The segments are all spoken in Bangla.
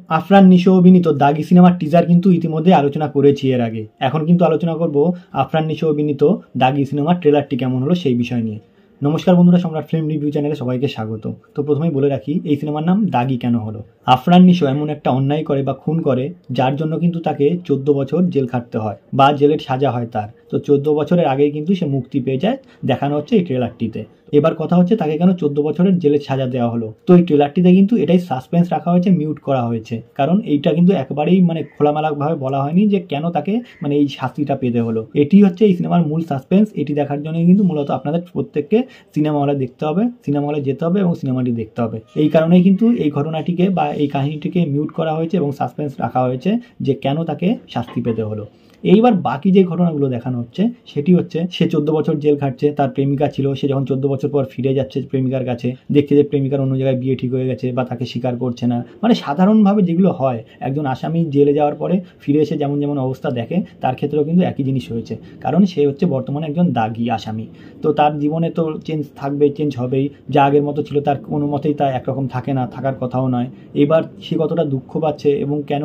আফরান নিশো অভিনীত দাগি সিনেমার টিজার কিন্তু ইতিমধ্যে আলোচনা করেছি এর আগে। এখন কিন্তু আলোচনা করব আফরান নিশো অভিনীত দাগি সিনেমার ট্রেলারটি কেমন হলো সেই বিষয় নিয়ে। নমস্কার বন্ধুরা, সম্রাট ফিল্ম রিভিউ চ্যানেলে সবাইকে স্বাগত। তো প্রথমেই বলে রাখি, এই সিনেমার নাম দাগি কেন হলো। আফরান নিশো এমন একটা অন্যায় করে বা খুন করে যার জন্য কিন্তু তাকে 14 বছর জেল খাটতে হয় বা জেলের সাজা হয় তার। তো 14 বছরের আগেই কিন্তু সে মুক্তি পেয়ে যায়, দেখানো হচ্ছে এই ট্রেলারটিতে। এবার কথা হচ্ছে তাকে কেন 14 বছরের জেলের সাজা দেওয়া হলো। তো এই ট্রেলারটিতে কিন্তু এটাই সাসপেন্স রাখা হয়েছে, মিউট করা হয়েছে, কারণ এইটা কিন্তু একবারেই খোলামেলাভাবে বলা হয়নি যে কেন তাকে এই শাস্তিটা পেতে হলো। এটি হচ্ছে এই সিনেমার মূল সাসপেন্স। এটি দেখার জন্য কিন্তু মূলত আপনাদের প্রত্যেককে সিনেমা হলে দেখতে হবে, সিনেমা হলে যেতে হবে এবং সিনেমাটি দেখতে হবে। এই কারণেই কিন্তু এই ঘটনাটিকে বা এই কাহিনীটিকে মিউট করা হয়েছে এবং সাসপেন্স রাখা হয়েছে যে কেন তাকে শাস্তি পেতে হলো। এইবার বাকি যে ঘটনাগুলো দেখানো হচ্ছে সেটি হচ্ছে সে 14 বছর জেল খাটছে, তার প্রেমিকা ছিল, সে যখন 14 বছর পর ফিরে যাচ্ছে প্রেমিকার কাছে, দেখছে যে প্রেমিকার অন্য জায়গায় বিয়ে ঠিক হয়ে গেছে বা তাকে স্বীকার করছে না। সাধারণভাবে যেগুলো হয়, একজন আসামি জেলে যাওয়ার পরে ফিরে এসে যেমন যেমন অবস্থা দেখে, তার ক্ষেত্রেও কিন্তু একই জিনিস হয়েছে, কারণ সে হচ্ছে বর্তমানে একজন দাগি আসামি। তো তার জীবনে তো চেঞ্জ থাকবে, চেঞ্জ হবেই। যা আগের মতো ছিল তার কোনো মতেই তা একরকম থাকে না, থাকার কথাও নয়। এবার সে কতটা দুঃখ পাচ্ছে এবং কেন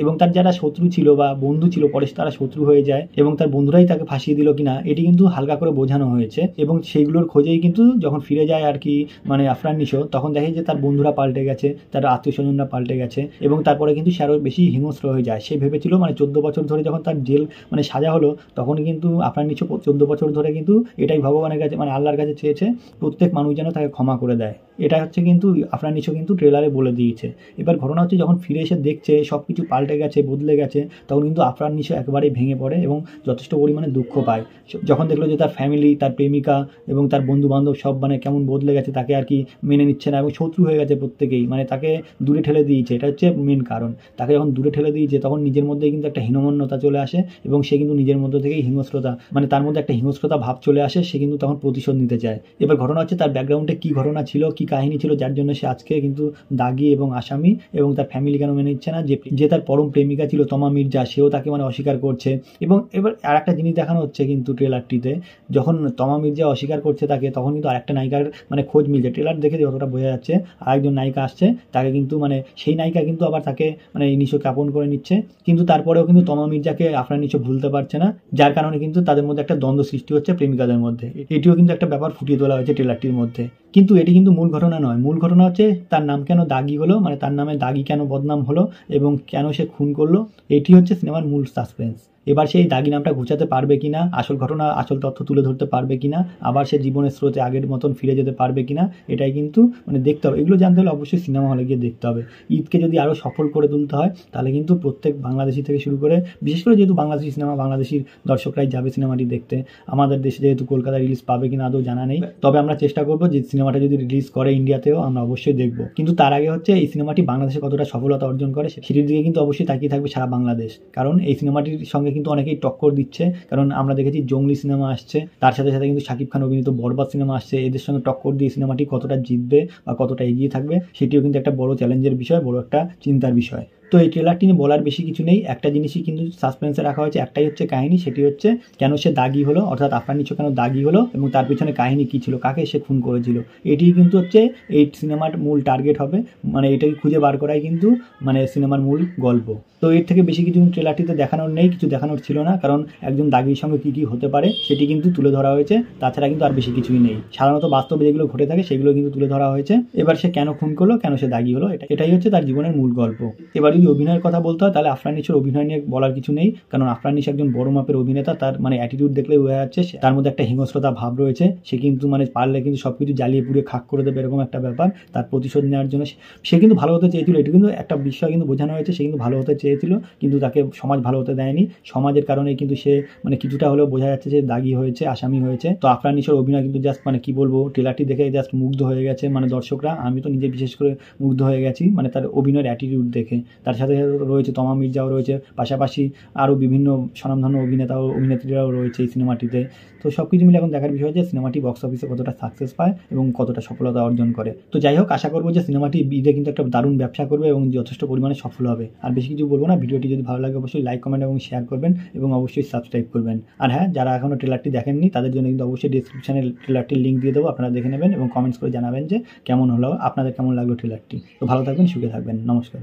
এবং তার যারা শত্রু ছিল বা বন্ধু ছিল পরে তারা শত্রু হয়ে যায় এবং তার বন্ধুরাই তাকে ফাঁসিয়ে দিল কিনা এটি কিন্তু হালকা করে বোঝানো হয়েছে। এবং সেইগুলোর খোঁজেই কিন্তু যখন ফিরে যায় আর কি আফরান নিশো, তখন দেখে যে তার বন্ধুরা পাল্টে গেছে, তার আত্মীয় স্বজনরা পাল্টে গেছে এবং তারপরে কিন্তু সে আরও বেশি হিংস্র হয়ে যায়। সে ভেবেছিল 14 বছর ধরে যখন তার জেল সাজা হলো, তখন কিন্তু আফরান নিশো 14 বছর ধরে কিন্তু এটাই ভগবানের কাছে আল্লাহর কাছে চেয়েছে প্রত্যেক মানুষ যেন তাকে ক্ষমা করে দেয়। এটা হচ্ছে কিন্তু আফরান নিশো কিন্তু ট্রেলারে বলে দিয়েছে। এবার ঘটনা হচ্ছে যখন ফিরে এসে দেখছে সব কিছু পাল্টে গেছে, বদলে গেছে, তখন কিন্তু আফরান নিশো একবারেই ভেঙে পড়ে এবং যথেষ্ট পরিমাণে দুঃখ পায়। যখন দেখলো যে তার ফ্যামিলি, তার প্রেমিকা এবং তার বন্ধু বান্ধব সব কেমন বদলে গেছে, তাকে আর কি মেনে নিচ্ছে না এবং শত্রু হয়ে গেছে প্রত্যেকেই, তাকে দূরে ঠেলে দিয়েছে। এটা হচ্ছে মেন কারণ। তাকে যখন দূরে ঠেলে দিয়েছে তখন নিজের মধ্যেই কিন্তু একটা হীনমন্যতা চলে আসে এবং সে কিন্তু নিজের মধ্যে থেকেই হিংস্রতা তার মধ্যে একটা হিংস্রতা ভাব চলে আসে। সে কিন্তু তখন প্রতিশোধ নিতে চায়। এবার ঘটনা হচ্ছে তার ব্যাকগ্রাউন্ডে কী ঘটনা ছিল, কী কাহিনী ছিল যার জন্য সে আজকে কিন্তু দাগি এবং আসামি, এবং তার ফ্যামিলি কেন মেনে নিচ্ছে না যে তার পরম প্রেমিকা ছিল তমা মির্জা, সেও তাকে অস্বীকার করছে। এবং এবার আর একটা জিনিস দেখানো হচ্ছে কিন্তু ট্রেলারটিতে, যখন তমা মির্জা অস্বীকার করছে তাকে, তখন কিন্তু আরেকটা নায়িকার খোঁজ মিলছে। ট্রেলার দেখে যতটা বোঝা যাচ্ছে আরেকজন নায়িকা আসছে, তাকে কিন্তু সেই নায়িকা কিন্তু আবার তাকে নিশোকে আপন করে নিচ্ছে। কিন্তু তারপরেও কিন্তু তমা মির্জাকে আফরান নিশো ভুলতে পারছে না, যার কারণে কিন্তু তাদের মধ্যে একটা দ্বন্দ্ব সৃষ্টি হচ্ছে প্রেমিকাদের মধ্যে। এটিও কিন্তু একটা ব্যাপার ফুটিয়ে তোলা হয়েছে ট্রেলারটির মধ্যে। কিন্তু এটি কিন্তু মূল ঘটনা নয়। মূল ঘটনা হচ্ছে তার নাম কেন দাগি হলো, তার নামে দাগি কেন বদনাম হলো এবং কেন সে খুন করলো, এটি হচ্ছে সিনেমার মূল সাসপেন্স। এবার সেই দাগি নামটা ঘুচাতে পারবে কিনা, আসল ঘটনা আসল তথ্য তুলে ধরতে পারবে কিনা, আবার সে জীবনের স্রোতে আগের মতন ফিরে যেতে পারবে কিনা, এটাই কিন্তু দেখতে হবে। এগুলো জানতে হলে অবশ্যই সিনেমা হলে গিয়ে দেখতে হবে। ঈদকে যদি আরও সফল করে তুলতে হয় তাহলে কিন্তু প্রত্যেক বাংলাদেশি থেকে শুরু করে, বিশেষ করে যেহেতু বাংলাদেশি সিনেমা, বাংলাদেশির দর্শকরাই যাবে সিনেমাটি দেখতে। আমাদের দেশে যেহেতু কলকাতা রিলিজ পাবে কিনা আদৌ জানা নেই, তবে আমরা চেষ্টা করবো যে সিনেমাটা যদি রিলিজ করে ইন্ডিয়াতেও আমরা অবশ্যই দেখবো। কিন্তু তার আগে হচ্ছে এই সিনেমাটি বাংলাদেশে কতটা সফলতা অর্জন করে সেটির দিকে কিন্তু অবশ্যই তাকিয়ে থাকবে সারা বাংলাদেশ। কারণ এই সিনেমাটির সঙ্গে কিন্তু অনেকেই টক্কর দিচ্ছে, কারণ আমরা দেখেছি জঙ্গলি সিনেমা আসছে, তার সাথে সাথে কিন্তু শাকিব খান অভিনীত বরবাদ সিনেমা আসছে। এদের সঙ্গে টক্কর দিয়ে সিনেমাটি কতটা জিতবে বা কতটা এগিয়ে থাকবে সেটিও কিন্তু একটা বড় চ্যালেঞ্জের বিষয়, বড় একটা চিন্তার বিষয়। তো এই ট্রেলারটি নিয়ে বলার বেশি কিছু নেই। একটা জিনিসই কিন্তু সাসপেন্সে রাখা হয়েছে, একটাই হচ্ছে কাহিনী, সেটি হচ্ছে কেন সে দাগি হলো, অর্থাৎ আফরান নিশো কেন দাগি হলো এবং তার পিছনে কাহিনী কী ছিল, কাকে সে খুন করেছিল। এটি কিন্তু হচ্ছে এই সিনেমার মূল টার্গেট হবে। এটাকে খুঁজে বার করাই কিন্তু সিনেমার মূল গল্প। তো এর থেকে বেশি কিছু ট্রেলারটিতে দেখানোর নেই, কিছু দেখানোর ছিল না, কারণ একজন দাগির সঙ্গে কী কী হতে পারে সেটি কিন্তু তুলে ধরা হয়েছে। তাছাড়া কিন্তু আর বেশি কিছুই নেই। সাধারণত বাস্তবে যেগুলো ঘটে থাকে সেগুলো কিন্তু তুলে ধরা হয়েছে। এবার সে কেন খুন করলো, কেন সে দাগি হলো, এটাই হচ্ছে তার জীবনের মূল গল্প। এবার যদি অভিনয়ের কথা বলতে হয় তাহলে আফরান নিশোর অভিনয় নিয়ে বলার কিছু নেই, কারণ আফরান নিশো একজন বড় মাপের অভিনেতা। তার অ্যাটিটিউড দেখলে বোঝা যাচ্ছে তার মধ্যে একটা হিংস্রতা ভাব রয়েছে। সে কিন্তু পারলে কিন্তু সব কিছু জ্বালিয়ে পুড়ে খাক করে দেবে, এরকম একটা ব্যাপার। তার প্রতিশোধ নেওয়ার জন্য সে কিন্তু ভালো হতে চেয়েছিল, এটি কিন্তু একটা বিষয় কিন্তু বোঝানো হয়েছে। সে কিন্তু ভালো হতে চেয়েছিল, কিন্তু তাকে সমাজ ভালো হতে দেয়নি। সমাজের কারণে কিন্তু সে কিছুটা হলেও বোঝা যাচ্ছে যে দাগি হয়েছে, আসামি হয়েছে। তো আফরান নিশোর অভিনয় কিন্তু জাস্ট কি বলবো, ট্রেলারটি দেখে জাস্ট মুগ্ধ হয়ে গেছে দর্শকরা। আমি তো নিজে বিশেষ করে মুগ্ধ হয়ে গেছি তার অভিনয়ের অ্যাটিটিউড দেখে। তার সাথে রয়েছে তমা মির্জাও রয়েছে, পাশাপাশি আরও বিভিন্ন স্বনামধন্য অভিনেতা ও অভিনেত্রীরাও রয়েছে এই সিনেমাটিতে। তো সব কিছু মিলে এখন দেখার বিষয় যে সিনেমাটি বক্স অফিসে কতটা সাকসেস পায় এবং কতটা সফলতা অর্জন করে। তো যাই হোক, আশা করবো যে সিনেমাটি ঈদে কিন্তু একটা দারুণ ব্যবসা করবে এবং যথেষ্ট পরিমাণে সফল হবে। আর বেশি কিছু বলবো না। ভিডিওটি যদি ভালো লাগে অবশ্যই লাইক, কমেন্ট এবং শেয়ার করবেন এবং অবশ্যই সাবস্ক্রাইব করবেন। আর হ্যাঁ, যারা এখনও ট্রেলারটি দেখেননি তাদের জন্য কিন্তু অবশ্যই ডিসক্রিপশনে ট্রেলারটির লিঙ্ক দিয়ে দেবো, আপনারা দেখে নেবেন এবং কমেন্টস করে জানাবেন যে কেমন হলো, আপনাদের কেমন লাগলো ট্রেলারটি। তো ভালো থাকবেন, সুখে থাকবেন, নমস্কার।